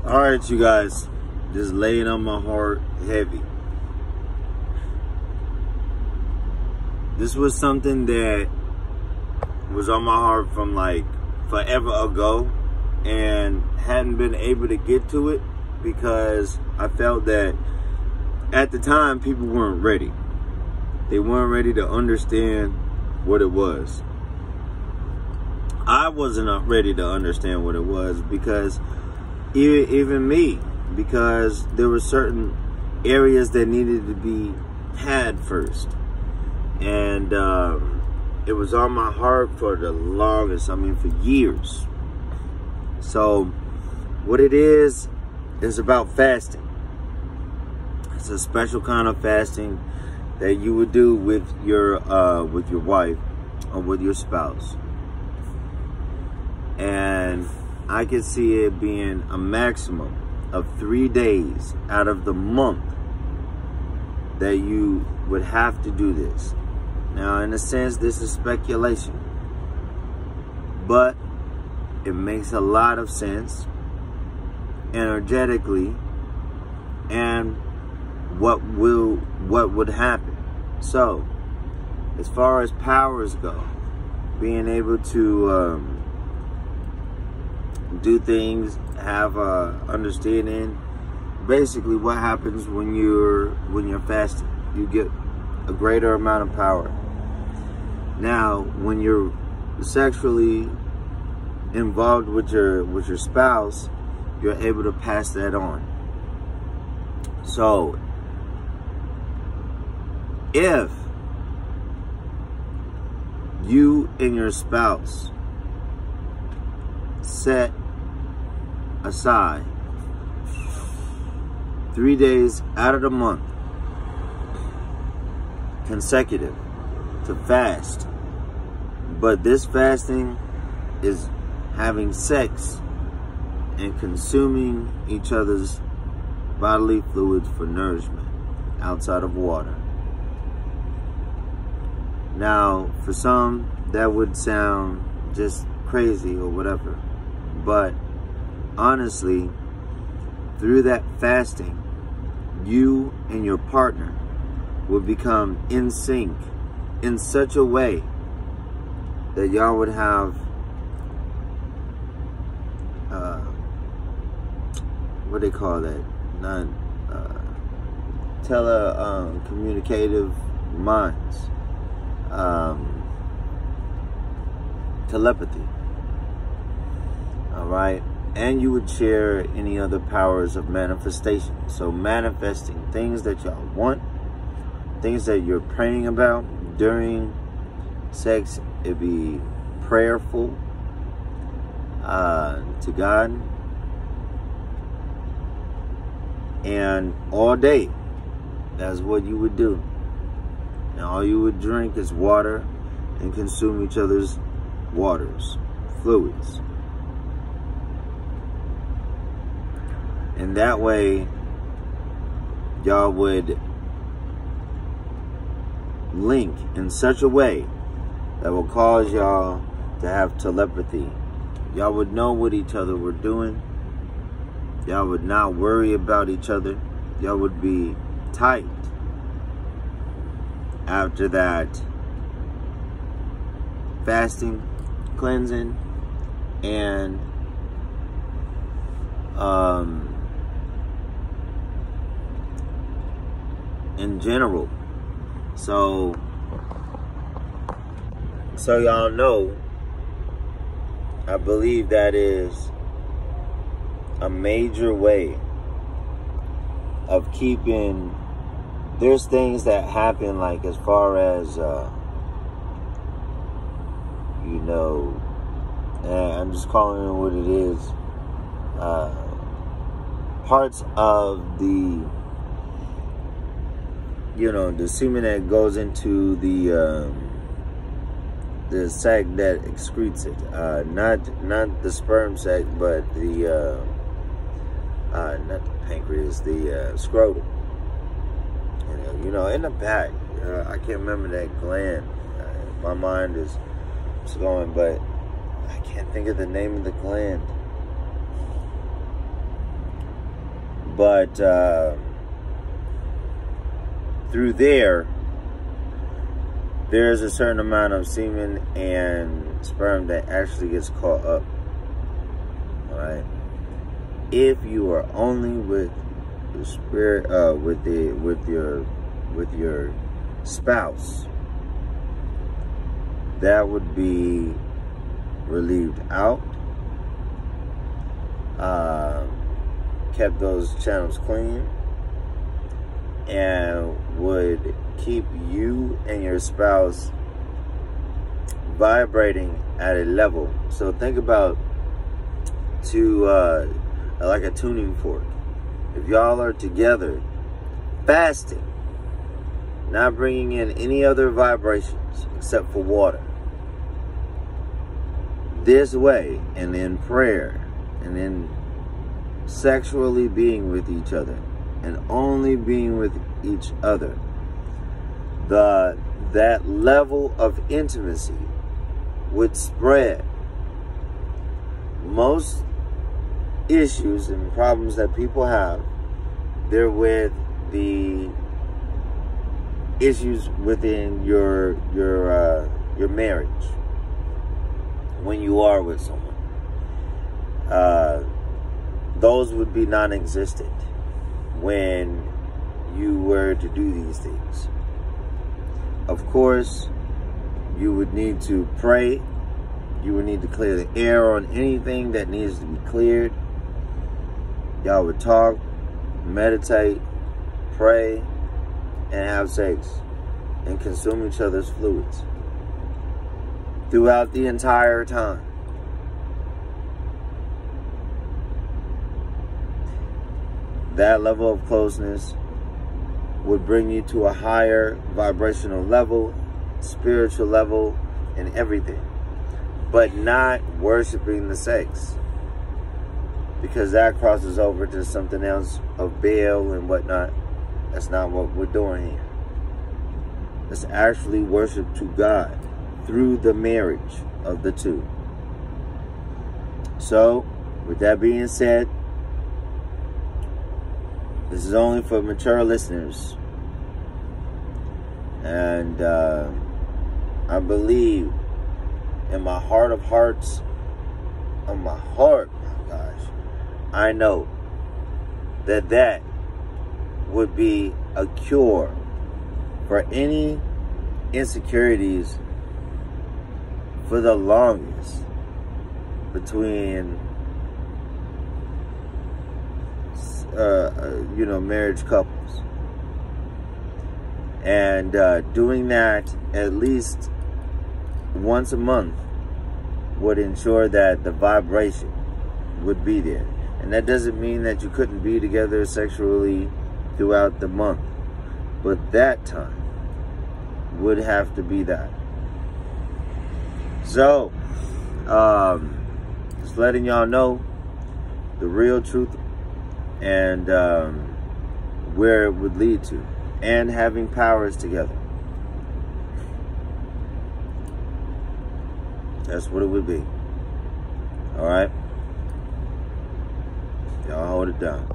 All right, you guys, just laying on my heart heavy. This was something that was on my heart from like forever ago and hadn't been able to get to it because I felt that at the time people weren't ready. They weren't ready to understand what it was. I wasn't ready to understand what it was because even me, because there were certain areas that needed to be had first. And it was on my heart for the longest, for years. So what it is about fasting. It's a special kind of fasting that you would do with your wife or with your spouse. And I could see it being a maximum of 3 days out of the month that you would have to do this. Now, in a sense, this is speculation, but it makes a lot of sense energetically and what would happen. So, as far as powers go, being able to do things, have a understanding. Basically, what happens when you're fasting, you get a greater amount of power. Now, when you're sexually involved with your spouse, you're able to pass that on. So, if you and your spouse set aside 3 days out of the month consecutive to fast, but this fasting is having sex and consuming each other's bodily fluids for nourishment outside of water. Now, for some, that would sound just crazy or whatever, but honestly, through that fasting, you and your partner will become in sync in such a way that y'all would have what they call that, communicative minds, telepathy. All right, and you would share any other powers of manifestation. So manifesting things that y'all want, things that you're praying about during sex. It'd be prayerful to God, and all day that's what you would do. And all you would drink is water and consume each other's waters, fluids. And that way, y'all would link in such a way that will cause y'all to have telepathy. Y'all would know what each other were doing. Y'all would not worry about each other. Y'all would be tight after that fasting, cleansing, and in general. So y'all know, I believe that is a major way of keeping. There's things that happen, like as far as I'm just calling it what it is, parts of the the semen that goes into the sac that excretes it, not the sperm sac, but the not the pancreas, the scrotum. In the back. I can't remember that gland. My mind is going, but I can't think of the name of the gland. But through there's a certain amount of semen and sperm that actually gets caught up. All right. If you are only with the spirit, with your spouse, that would be relieved out. Kept those channels clean, and would keep you and your spouse vibrating at a level. So think about like a tuning fork. If y'all are together fasting, not bringing in any other vibrations except for water, this way, and in prayer, and in sexually being with each other, and only being with each other, that level of intimacy would spread. Most issues and problems that people have, they're with the issues within your marriage when you are with someone. Those would be non-existent when you were to do these things. Of course, you would need to pray. You would need to clear the air on anything that needs to be cleared. Y'all would talk, meditate, pray, and have sex, and consume each other's fluids throughout the entire time. That level of closeness would bring you to a higher vibrational level, spiritual level, and everything. But not worshiping the sex, because that crosses over to something else of Baal and whatnot. That's not what we're doing here. Let's actually worship to God through the marriage of the two. So, with that being said, this is only for mature listeners. And I believe in my heart of hearts, on my heart, my gosh, I know that would be a cure for any insecurities for the longest between marriage couples. And doing that at least once a month would ensure that the vibration would be there. And that doesn't mean that you couldn't be together sexually throughout the month, but that time would have to be that. So just letting y'all know the real truth, and where it would lead to, and having powers together. That's what it would be. All right? Y'all hold it down.